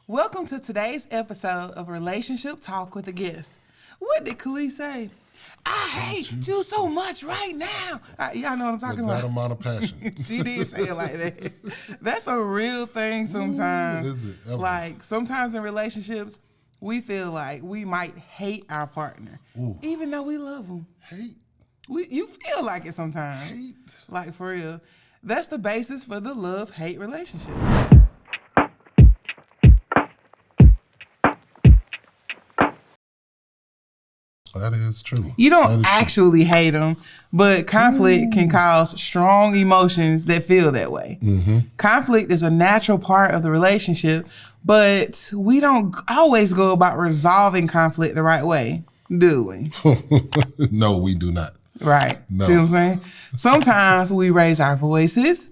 Welcome to today's episode of Relationship Talk with the Geths. What did Khalees say? I hate you so much right now. Y'all know what I'm talking about. That amount of passion. She did say it like that. That's a real thing sometimes. Is it ever? Like sometimes in relationships, we feel like we might hate our partner, even though we love them. Hate? You feel like it sometimes. Hate? Like for real. That's the basis for the love-hate relationship. That is true. You don't actually hate them, but conflict can cause strong emotions that feel that way. Mm-hmm. Conflict is a natural part of the relationship, but we don't always go about resolving conflict the right way, do we? No, we do not. Right. No. See what I'm saying? Sometimes we raise our voices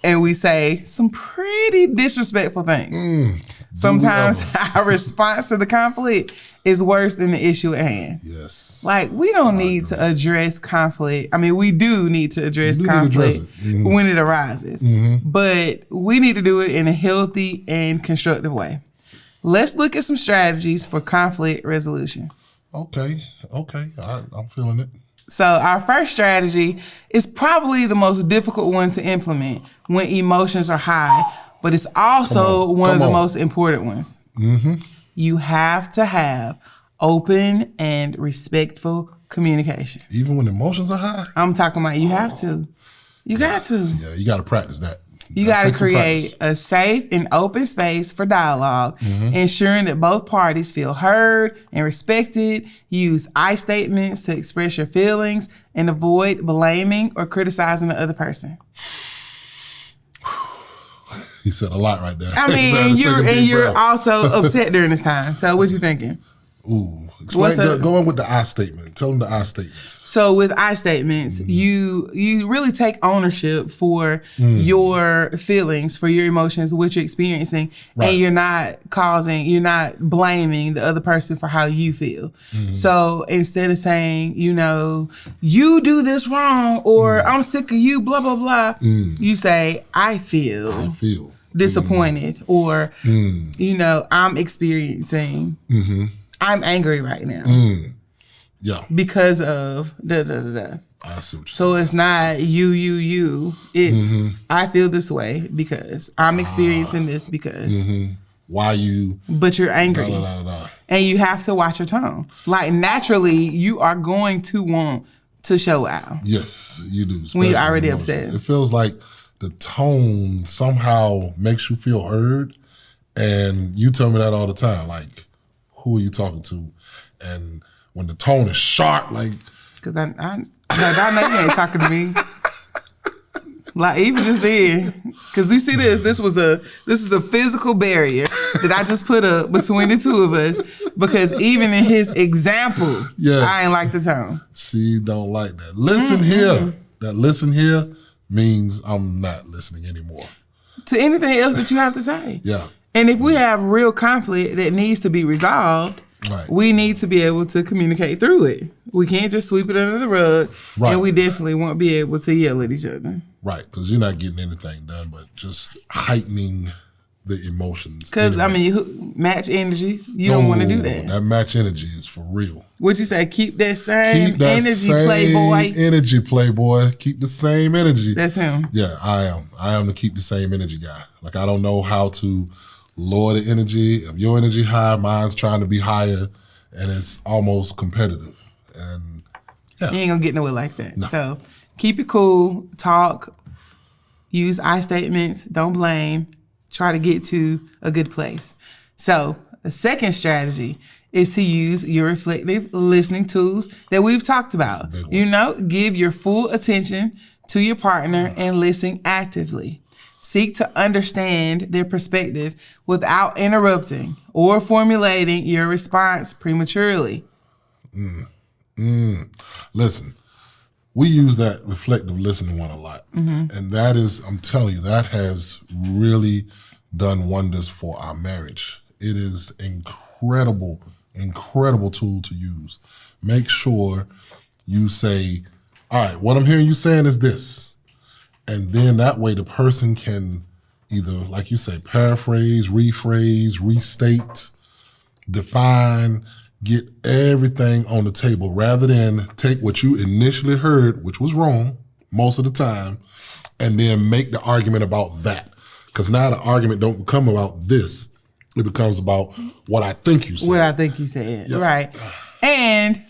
and we say some pretty disrespectful things. Sometimes our response to the conflict is worse than the issue at hand. Yes. Like, we don't need to address conflict. I mean, we do need to address conflict when it arises. But we need to do it in a healthy and constructive way. Let's look at some strategies for conflict resolution. Okay. I'm feeling it. So our first strategy is probably the most difficult one to implement when emotions are high, but it's also one of the most important ones. You have to have open and respectful communication. Even when emotions are high? I'm talking about you have to. You got to. Yeah, you got to practice that. You got to create a safe and open space for dialogue, ensuring that both parties feel heard and respected. Use I statements to express your feelings and avoid blaming or criticizing the other person. You said a lot right there. I mean, you're also upset during this time. So what you thinking? Explain. Go on with the I statement. Tell them the I statements. So with I statements, you really take ownership for your feelings, for your emotions, what you're experiencing, and you're not blaming the other person for how you feel. So instead of saying, you do this wrong, or I'm sick of you, blah, blah, blah, you say, I feel disappointed, or, I'm experiencing, I'm angry right now. Yeah. Because of da-da-da-da. I see what you're So it's not you. It's I feel this way because I'm experiencing this because. Why you? But you're angry. And you have to watch your tone. Like naturally, you are going to want to show out. Yes, you do. When you're already upset. It feels like the tone somehow makes you feel heard. And you tell me that all the time. Like, who are you talking to? And when the tone is sharp, like... Because I know you ain't talking to me. Like, even just then. Because you see this is a physical barrier that I just put up between the two of us. Because even in his example, I ain't like the tone. She don't like that. Listen here. That listen here means I'm not listening anymore. To anything else that you have to say. Yeah. And if we have real conflict that needs to be resolved, we need to be able to communicate through it. We can't just sweep it under the rug, and we definitely won't be able to yell at each other. Right, because you're not getting anything done, but just heightening the emotions. Because, you match energies. You don't want to do that. That match energy is for real. What'd you say? Keep that same energy, playboy. Energy, playboy. Keep the same energy. That's him. Yeah, I am. I am the keep the same energy guy. Like, I don't know how to lower the energy. If your energy high, mine's trying to be higher, and it's almost competitive. And you ain't gonna get nowhere like that. No. So keep it cool, talk, use I statements, don't blame, try to get to a good place. So the second strategy is to use your reflective listening tools that we've talked about. Give your full attention to your partner and listen actively. Seek to understand their perspective without interrupting or formulating your response prematurely. Listen, we use that reflective listening one a lot. And that is, I'm telling you, that has really done wonders for our marriage. It is incredible tool to use. Make sure you say, all right, what I'm hearing you saying is this. And then that way the person can either, like you say, paraphrase, rephrase, restate, define, get everything on the table rather than take what you initially heard, which was wrong most of the time, and then make the argument about that. Because now the argument don't become about this. It becomes about what I think you said. What I think you said, Yep. right. And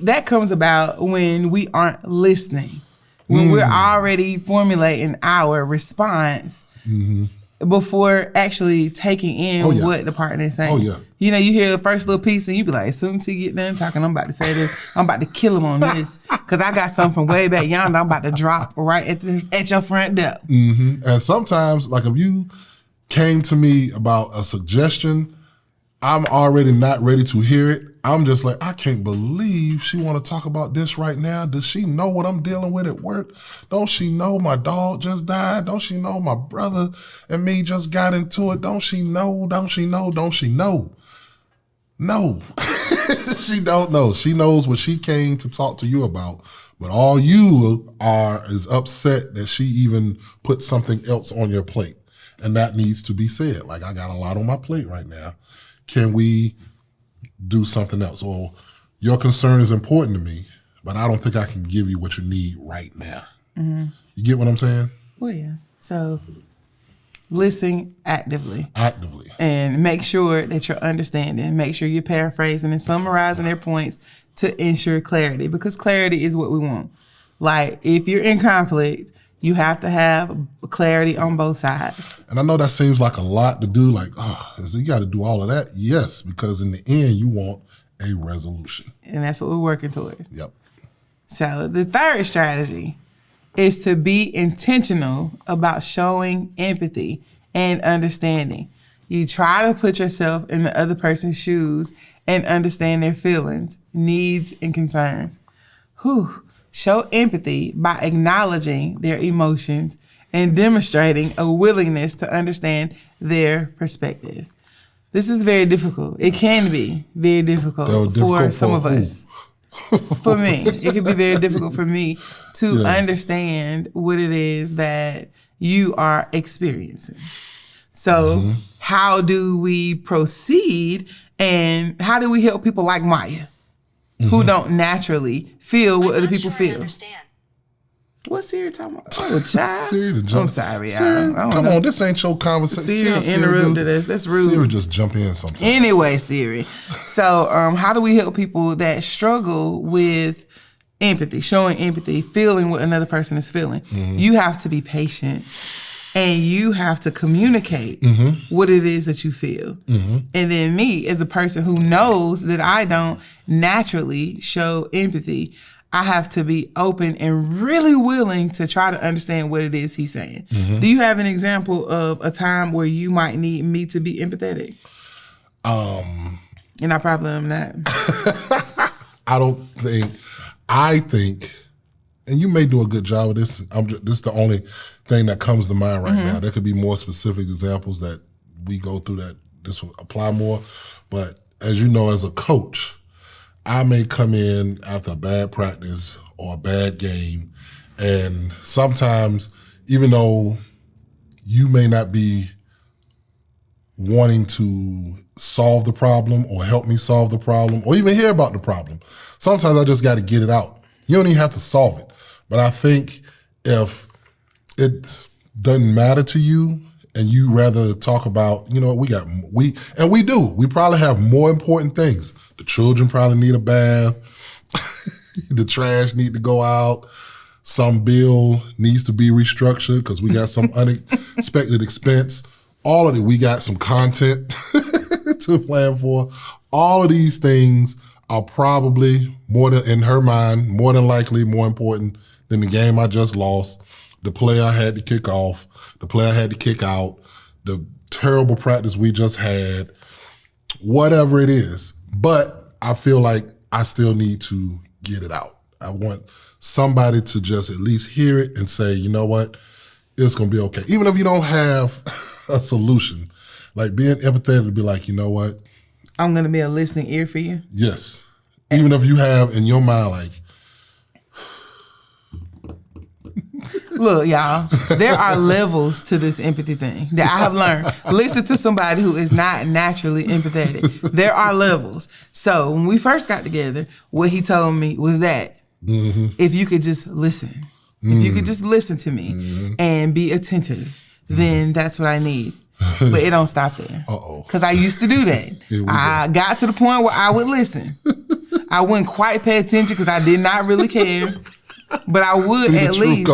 that comes about when we aren't listening. When we're already formulating our response before actually taking in what the partner is saying. Oh, yeah. You know, you hear the first little piece and you be like, as soon as he get done talking, I'm about to say this. I'm about to kill him on this because I got something from way back yonder I'm about to drop right at your front door. And sometimes, like if you came to me about a suggestion, I'm already not ready to hear it. I'm just like, I can't believe she want to talk about this right now. Does she know what I'm dealing with at work? Don't she know my dog just died? Don't she know my brother and me just got into it? Don't she know? Don't she know? Don't she know? No, she don't know. She knows what she came to talk to you about. But all you are is upset that she even put something else on your plate. And that needs to be said. Like, I got a lot on my plate right now. Can we do something else? Or your concern is important to me, but I don't think I can give you what you need right now. You get what I'm saying? Well, yeah. So listen actively. Actively. And make sure that you're understanding. Make sure you're paraphrasing and summarizing their points to ensure clarity, because clarity is what we want. Like, if you're in conflict, you have to have clarity on both sides. And I know that seems like a lot to do, like, you got to do all of that. Yes, because in the end, you want a resolution. And that's what we're working towards. Yep. So the third strategy is to be intentional about showing empathy and understanding. You try to put yourself in the other person's shoes and understand their feelings, needs, and concerns. Show empathy by acknowledging their emotions and demonstrating a willingness to understand their perspective. This is very difficult. It can be very difficult for some of us. For me, it can be very difficult for me to understand what it is that you are experiencing. So how do we proceed, and how do we help people like Maya, who don't naturally feel what other people feel? What's Siri talking about? Oh, child. Siri, I'm sorry, Siri, y'all. come on, this ain't your conversation. Siri interrupted us. That's rude. Siri just jump in sometimes. Anyway, Siri. So how do we help people that struggle with empathy, showing empathy, feeling what another person is feeling? You have to be patient, and you have to communicate what it is that you feel. And then me, as a person who knows that I don't naturally show empathy, I have to be open and really willing to try to understand what it is he's saying. Do you have an example of a time where you might need me to be empathetic? And I probably am not. I think, and you may do a good job of this. This is the only thing that comes to mind right now. There could be more specific examples that we go through that this will apply more. But as you know, as a coach, I may come in after a bad practice or a bad game, and sometimes, even though you may not be wanting to solve the problem or help me solve the problem or even hear about the problem, sometimes I just got to get it out. You don't even have to solve it. But I think if it doesn't matter to you and you rather talk about, you know, we probably have more important things. The children probably need a bath. The trash need to go out. Some bill needs to be restructured because we got some unexpected expense. All of it, we got some content to plan for. All of these things are probably in her mind, more than likely more important than the game I just lost, the play I had to kick off, the play I had to kick out, the terrible practice we just had, whatever it is. But I feel like I still need to get it out. I want somebody to just at least hear it and say, you know what, it's going to be okay. Even if you don't have a solution, like being empathetic to be like, you know what? I'm going to be a listening ear for you. Yes. Even if you have in your mind, like, Look, y'all, there are levels to this empathy thing that I have learned. Listen to somebody who is not naturally empathetic. There are levels. So when we first got together, what he told me was that if you could just listen, if you could just listen to me and be attentive, then that's what I need. But it don't stop there. Because I used to do that. I got to the point where I would listen. I wouldn't quite pay attention because I did not really care. But I would at least,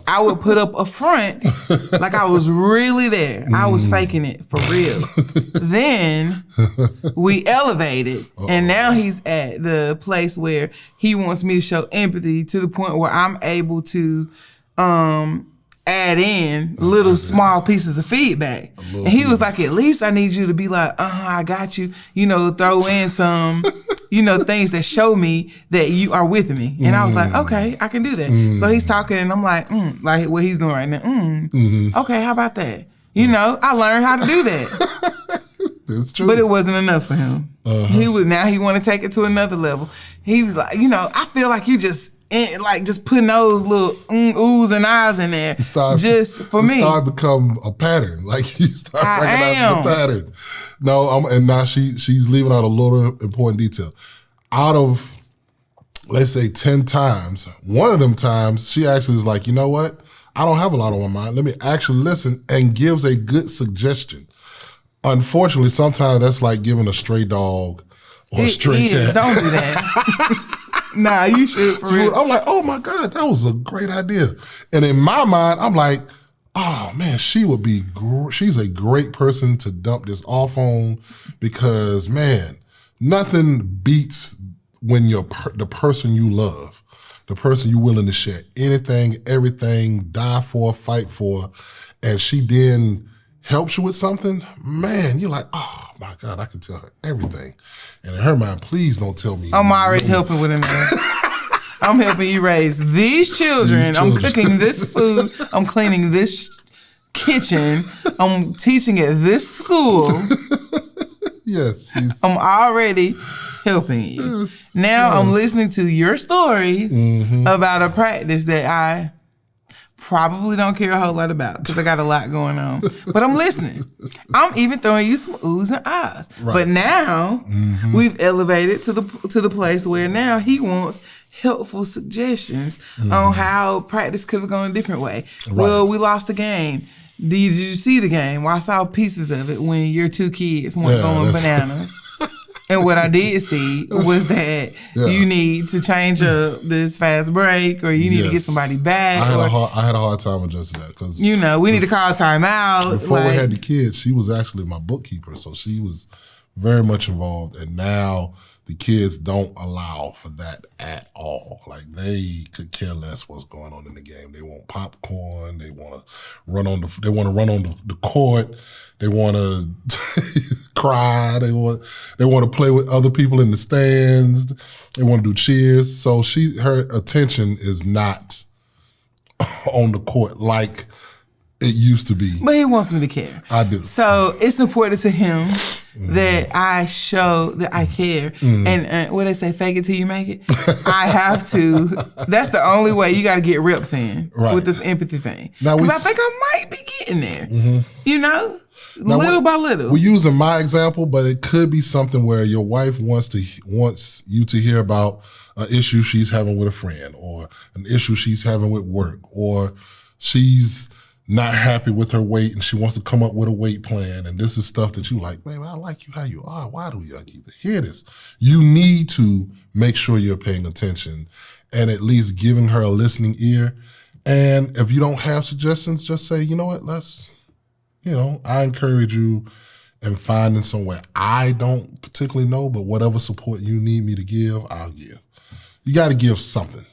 I would put up a front like I was really there. I was faking it for real. Then we elevated, and now he's at the place where he wants me to show empathy to the point where I'm able to add in little small pieces of feedback. And he was like, at least I need you to be like, I got you. You know, throw in some, things that show me that you are with me. And I was like, okay, I can do that. So he's talking and I'm like like what he's doing right now. Okay, how about that? I learned how to do that. It's true. But it wasn't enough for him. He want to take it to another level. He was like, I feel like you just putting those little oohs and ahs in there just for me. It started become a pattern. Like you start recognizing the pattern. No, and now she's leaving out a little important detail. Out of, let's say 10 times, one of them times she actually is like, you know what? I don't have a lot on my mind. Let me actually listen, and gives a good suggestion. Unfortunately, sometimes that's like giving a stray dog or a stray cat. Don't do that. Nah, you should for real. I'm like, oh my God, that was a great idea. And in my mind, I'm like, oh man, she's a great person to dump this off on, because man, nothing beats when the person you love, the person you're willing to share anything, everything, die for, fight for, and she then helps you with something, man, you're like, oh my God, I can tell her everything. And in her mind, please don't tell me. I'm already helping with him. I'm helping you raise these children. I'm cooking this food. I'm cleaning this kitchen. I'm teaching at this school. Yes. I'm already helping you. Yes, now I'm listening to your story about a practice that I probably don't care a whole lot about because I got a lot going on. But I'm listening. I'm even throwing you some oohs and ahs. Right. But now we've elevated to the place where now he wants helpful suggestions on how practice could have gone a different way. Right. Well, we lost the game. Did you see the game? Well, I saw pieces of it when your two kids weren't going bananas. And what I did see was that you need to change up this fast break, or you need to get somebody back. I had a hard time adjusting that because we need to call time out. Before we had the kids, she was actually my bookkeeper, so she was very much involved. And now the kids don't allow for that at all. Like they could care less what's going on in the game. They want popcorn. They want to run on the court. They want to cry. They want to play with other people in the stands. They want to do cheers. So her attention is not on the court like it used to be. But he wants me to care. I do. So it's important to him that I show that I care. And what they say, fake it till you make it. I have to. That's the only way. You got to get reps in with this empathy thing. Because I think I might be getting there. Little by little. We're using my example, but it could be something where your wife wants you to hear about an issue she's having with a friend, or an issue she's having with work, or she's not happy with her weight and she wants to come up with a weight plan. And this is stuff that you like, baby, I like you how you are. Why do we need to hear this? You need to make sure you're paying attention and at least giving her a listening ear. And if you don't have suggestions, just say, you know what, I encourage you in finding somewhere I don't particularly know, but whatever support you need me to give, I'll give. You got to give something.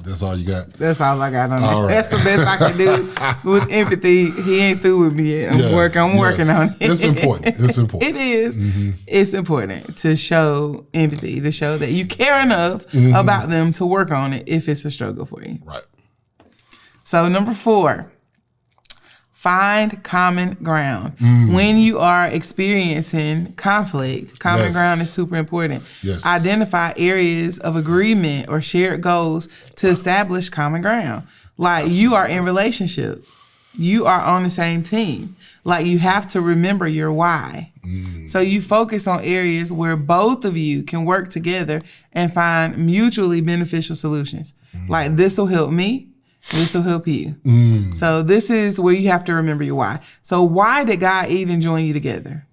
That's all you got? That's all I got on that. Right. That's the best I can do with empathy. He ain't through with me yet. I'm working on it. It's important. It is. It's important to show empathy, to show that you care enough about them to work on it if it's a struggle for you. Right. So number 4. Find common ground. When you are experiencing conflict, common ground is super important. Yes. Identify areas of agreement or shared goals to establish common ground. Like you are in relationship. You are on the same team. Like you have to remember your why. So you focus on areas where both of you can work together and find mutually beneficial solutions. Like this will help me. This will help you. So this is where you have to remember your why. So why did God even join you together?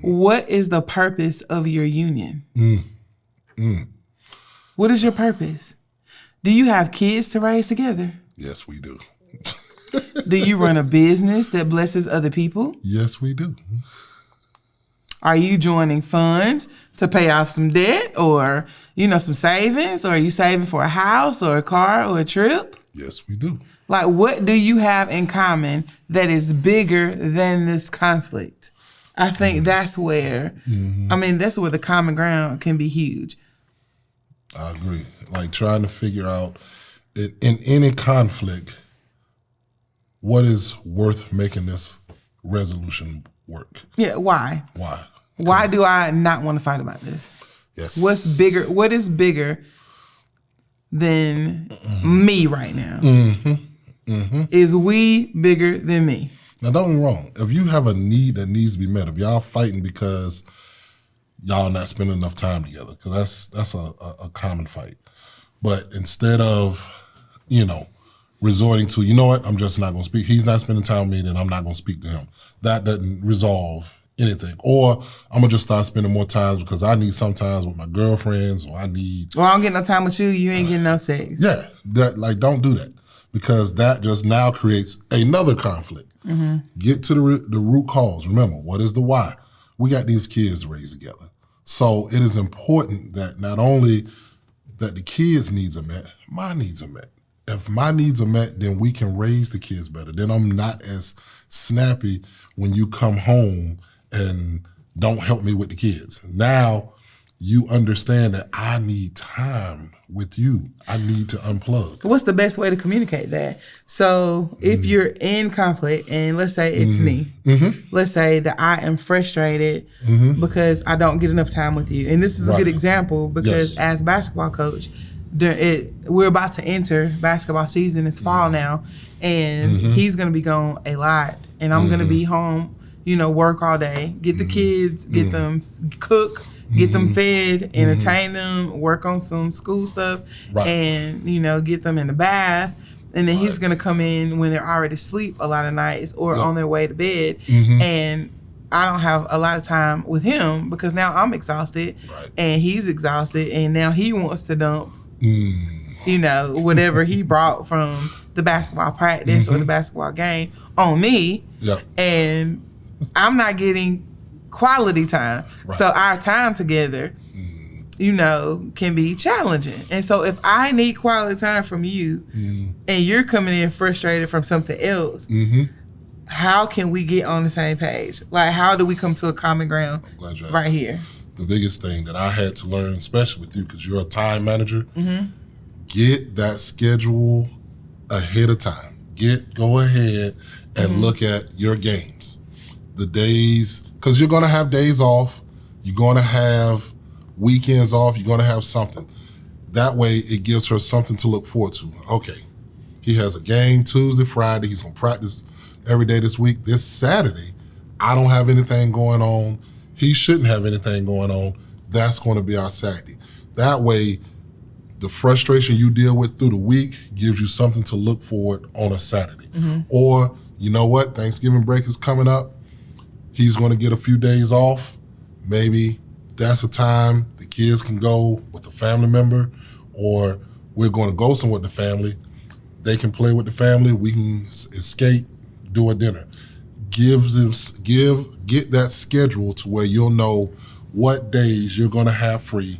What is the purpose of your union? What is your purpose? Do you have kids to raise together? Yes, we do. Do you run a business that blesses other people? Yes, we do. Are you joining funds to pay off some debt or, some savings? Or are you saving for a house or a car or a trip? Yes, we do. Like, what do you have in common that is bigger than this conflict? I think that's where, that's where the common ground can be huge. I agree. Like trying to figure out in any conflict, what is worth making this resolution work? Yeah, why? Why? Why do I not want to fight about this? Yes. What's bigger? What is bigger than me right now? Is we bigger than me? Now, don't get me wrong. If you have a need that needs to be met, if y'all fighting because y'all not spending enough time together, because that's a common fight. But instead of, resorting to, you know what, I'm just not going to speak. He's not spending time with me, then I'm not going to speak to him. That doesn't resolve anything. Or I'm going to just start spending more time because I need sometimes with my girlfriends or I don't get no time with you. You ain't getting no sex. Yeah. Don't do that because that just now creates another conflict. Get to the root cause. Remember, what is the why? We got these kids raised together. So it is important that not only that the kids' needs are met, my needs are met. If my needs are met, then we can raise the kids better. Then I'm not as snappy when you come home and don't help me with the kids. Now you understand that I need time with you. I need to unplug. What's the best way to communicate that? So if you're in conflict and let's say it's me, let's say that I am frustrated because I don't get enough time with you. And this is a good example because as basketball coach, we're about to enter basketball season. It's fall now, and he's going to be gone a lot, and I'm going to be home, work all day, get the kids, get them cook, get them fed, entertain them, work on some school stuff, and, get them in the bath. And then he's going to come in when they're already asleep a lot of nights or on their way to bed. And I don't have a lot of time with him because now I'm exhausted and he's exhausted. And now he wants to dump, whatever he brought from the basketball practice or the basketball game on me. And I'm not getting quality time. So our time together, can be challenging. And so if I need quality time from you and you're coming in frustrated from something else, how can we get on the same page? Like, how do we come to a common ground right here? The biggest thing that I had to learn, especially with you, because you're a time manager, get that schedule ahead of time. Go ahead and look at your games. The days, because you're going to have days off. You're going to have weekends off. You're going to have something. That way, it gives her something to look forward to. Okay, he has a game Tuesday, Friday. He's going to practice every day this week. This Saturday, I don't have anything going on. He shouldn't have anything going on. That's going to be our Saturday. That way, the frustration you deal with through the week gives you something to look forward on a Saturday. Or, you know what? Thanksgiving break is coming up. He's going to get a few days off. Maybe that's a time the kids can go with a family member, or we're going to go somewhere with the family. They can play with the family. We can escape, do a dinner. Get that schedule to where you'll know what days you're going to have free,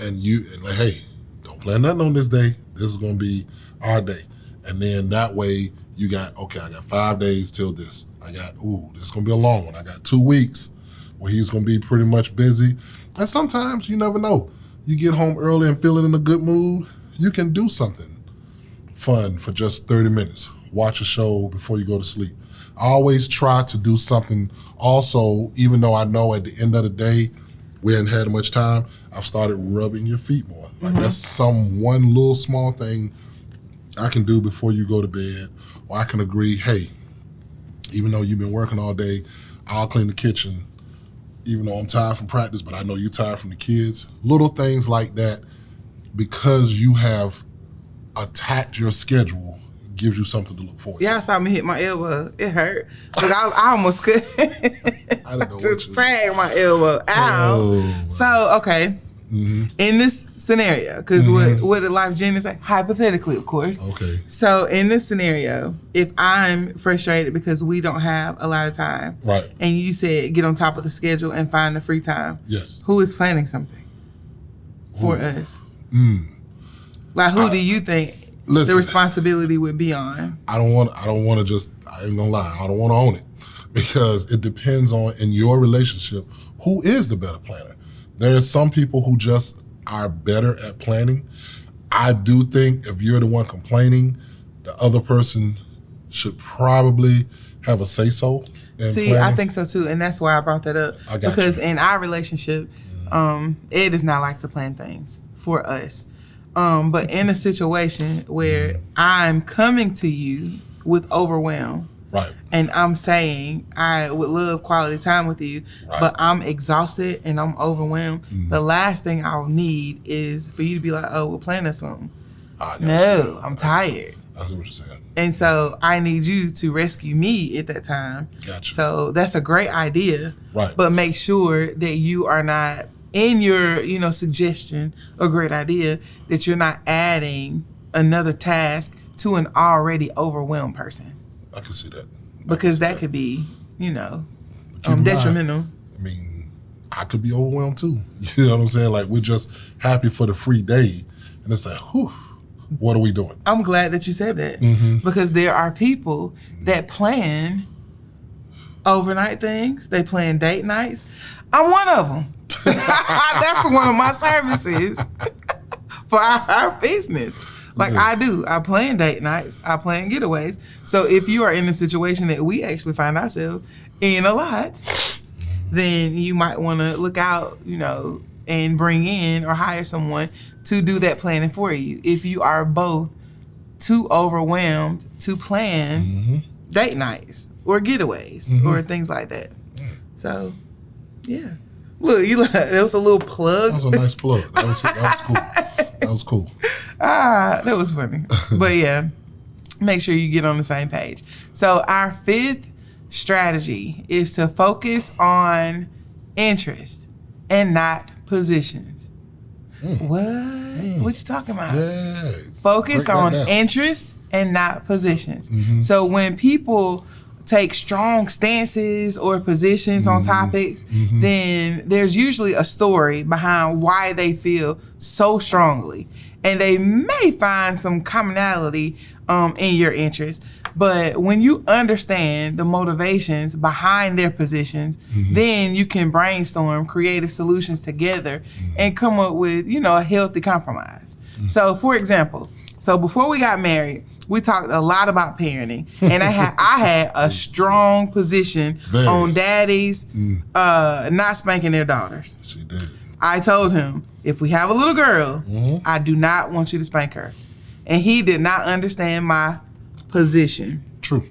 and hey, don't plan nothing on this day. This is going to be our day. And then that way you I got 5 days till this. This is going to be a long one. I got 2 weeks where he's going to be pretty much busy. And sometimes you never know. You get home early and feeling in a good mood, you can do something fun for just 30 minutes. watch a show before you go to sleep. I always try to do something also, even though I know at the end of the day, we hadn't had much time, I've started rubbing your feet more. Like that's one little small thing I can do before you go to bed, or I can agree, hey, even though you've been working all day, I'll clean the kitchen, even though I'm tired from practice, but I know you're tired from the kids. Little things like that, because you have attacked your schedule, gives you something to look forward to. Y'all saw me hit my elbow. It hurt. Look, I almost could I didn't know just tag my elbow. Ow. Oh, so, okay. In this scenario, because what did Life Jenny say? Hypothetically, of course. Okay. So in this scenario, if I'm frustrated because we don't have a lot of time, Right. and you said get on top of the schedule and find the free time, Yes. who is planning something for us? Like, who do you think the responsibility would be on? I ain't gonna lie, I don't want to own it, because it depends on, in your relationship, who is the better planner. There are some people who just are better at planning. I do think if you're the one complaining, the other person should probably have a say-so in planning. I think so too, and that's why I brought that up. Because in our relationship, Ed does not like to plan things for us. But in a situation where I'm coming to you with overwhelm, right, and I'm saying I would love quality time with you, but I'm exhausted and I'm overwhelmed, the last thing I'll need is for you to be like, oh, we'll plan us something. No, I'm tired. I see what you're saying. And so I need you to rescue me at that time. Gotcha. So that's a great idea. Right. But make sure that you are not, in your, suggestion or great idea, that you're not adding another task to an already overwhelmed person. I can see that. Because that could be, detrimental. I mean, I could be overwhelmed too. You know what I'm saying? Like, we're just happy for the free day. And it's like, whew, what are we doing? I'm glad that you said that. Because there are people that plan overnight things. They plan date nights. I'm one of them. That's one of my services for our business. Like I do. I plan date nights. I plan getaways. So if you are in a situation that we actually find ourselves in a lot, then you might want to look out, and bring in or hire someone to do that planning for you. If you are both too overwhelmed to plan date nights or getaways or things like that. So, yeah. Look, that was a little plug. That was a nice plug. That was cool. That was cool. That was funny. But yeah, make sure you get on the same page. So our fifth strategy is to focus on interest and not positions. What? What you talking about? Yeah. Focus on interest and not positions. So when people take strong stances or positions on topics, then there's usually a story behind why they feel so strongly. And they may find some commonality in your interest. But when you understand the motivations behind their positions, then you can brainstorm creative solutions together and come up with, a healthy compromise. So for example, before we got married, we talked a lot about parenting, and I had a strong position on daddies not spanking their daughters. She did. I told him, if we have a little girl, I do not want you to spank her. And he did not understand my position. True.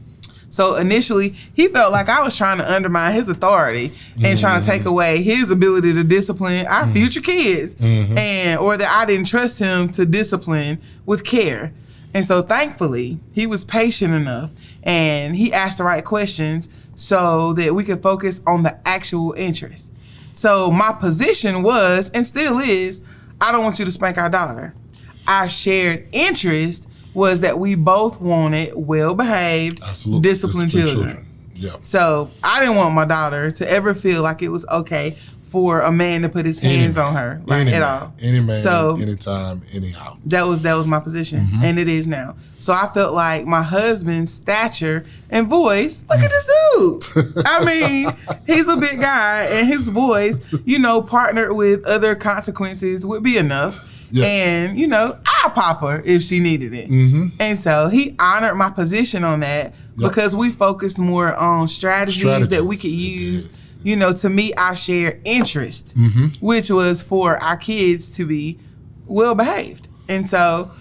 So initially, he felt like I was trying to undermine his authority and trying to take away his ability to discipline our future kids, or that I didn't trust him to discipline with care. And so thankfully, he was patient enough and he asked the right questions so that we could focus on the actual interest. So my position was, and still is, I don't want you to spank our daughter. Our shared interest was that we both wanted well-behaved, disciplined children. Yeah. So I didn't want my daughter to ever feel like it was okay for a man to put his hands on her, at all. Any man, anytime, anyhow. That was my position, and it is now. So I felt like my husband's stature and voice, look at this dude. I mean, he's a big guy, and his voice, partnered with other consequences would be enough. And, you know, I'll pop her if she needed it. And so he honored my position on that because we focused more on strategies that we could use, you know, to meet our shared interest, which was for our kids to be well behaved. And so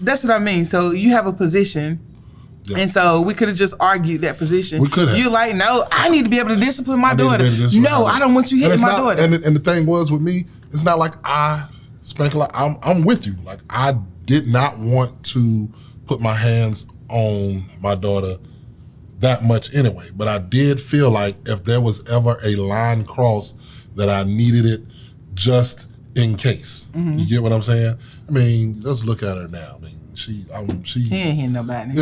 that's what I mean. So you have a position. And so we could have just argued that position. We could have. You're like, no, I need to be able to discipline my daughter. No, I don't want you hitting my daughter. And the thing was with me, it's not like I spank a lot. I'm with you. Like, I did not want to put my hands on my daughter that much anyway. But I did feel like if there was ever a line crossed that I needed it just in case. You get what I'm saying? I mean, let's look at her now. I mean, she ain't hitting nobody.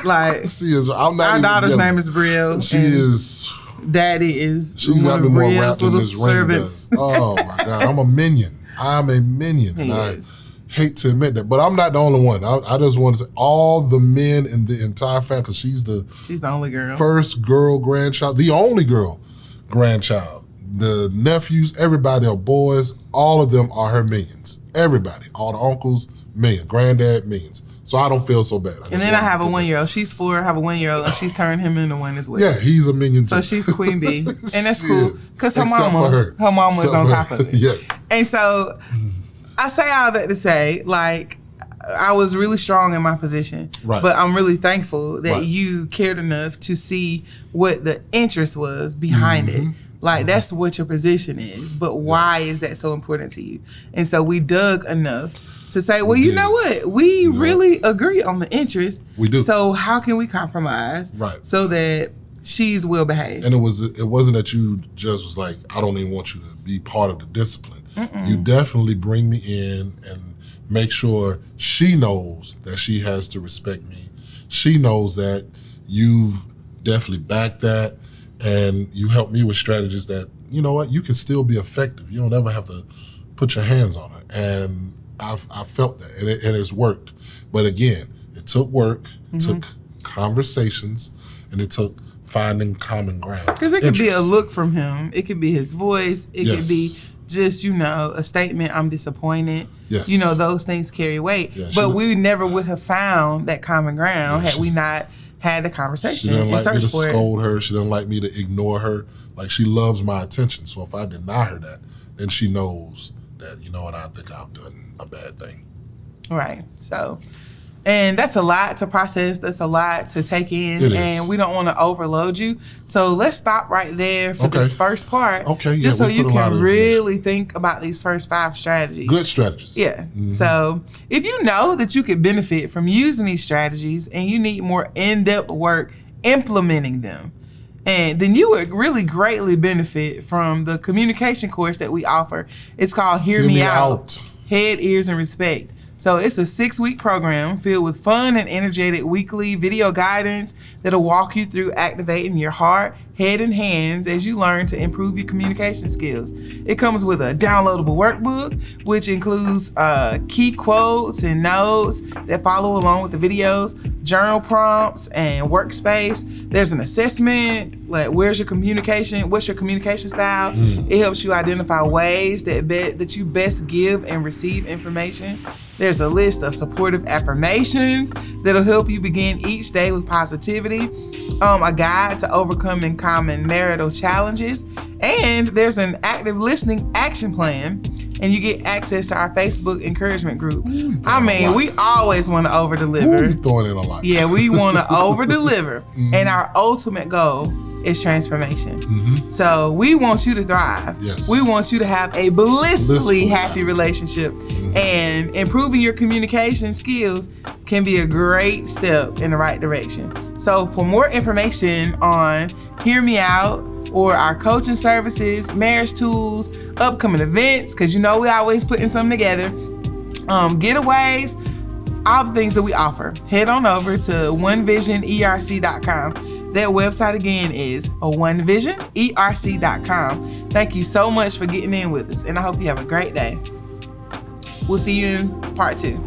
Like, she is. I'm not. Our daughter's name is Brielle. She is. Daddy is. She's got me more wrapped in this ring does. Oh my God, I'm a minion. I'm a minion. He is. I hate to admit that, but I'm not the only one. I just want to say all the men in the entire family, because she's the only girl. First girl grandchild, the only girl grandchild. The nephews, everybody are boys. All of them are her minions. Everybody, all the uncles, minions. Granddad, minions. So I don't feel so bad. And then I have a 1-year-old. She's 4, I have a 1-year-old, and she's turned him into one as well. Yeah, he's a minion too. So she's Queen Bee. And that's cool. Because her mama is on top of it. Yes. And so I say all that to say, like, I was really strong in my position. Right. But I'm really thankful that you cared enough to see what the interest was behind it. Like, that's what your position is. But why is that so important to you? And so we dug enough to say, well, you know what? We really agree on the interest. We do. So how can we compromise so that she's well behaved? And it wasn't that you just was like, I don't even want you to be part of the discipline. You definitely bring me in and make sure she knows that she has to respect me. She knows that you've definitely backed that, and you help me with strategies that, you know what, you can still be effective. You don't ever have to put your hands on her. And I felt that, and it has worked. But again, it took work, it took conversations, and it took finding common ground. Because it could be a look from him. It could be his voice. It could be just, you know, a statement, I'm disappointed. You know, those things carry weight. But we never would have found that common ground had we not had the conversation. She doesn't like me to scold her. She doesn't like me to ignore her. Like, she loves my attention. So if I deny her that, then she knows that, you know what, I think I've done a bad thing. Right. So, and that's a lot to process. That's a lot to take in. And we don't want to overload you. So let's stop right there for this first part. Just so you can really think about these first 5 strategies. Good strategies. Yeah. So if you know that you could benefit from using these strategies and you need more in-depth work implementing them, and then you would really greatly benefit from the communication course that we offer. It's called Hear Me Out. Head, Ears, and Respect. So it's a 6-week program filled with fun and energetic weekly video guidance that'll walk you through activating your heart, head, and hands as you learn to improve your communication skills. It comes with a downloadable workbook, which includes key quotes and notes that follow along with the videos, journal prompts, and workspace. There's an assessment, like what's your communication style. It helps you identify ways that you best give and receive information. There's a list of supportive affirmations that'll help you begin each day with positivity, a guide to overcoming common marital challenges, and there's an active listening action plan, and you get access to our Facebook encouragement group. I mean, we always want to over-deliver. We're throwing in a lot. Yeah, we want to over-deliver, and our ultimate goal is transformation. So we want you to thrive. We want you to have a blissfully happy relationship. And improving your communication skills can be a great step in the right direction. So for more information on Hear Me Out or our coaching services, marriage tools, upcoming events, because you know we always putting something together, getaways, all the things that we offer, head on over to onevisionerc.com. That website again is onevisionerc.com. Thank you so much for getting in with us, and I hope you have a great day. We'll see you in part 2.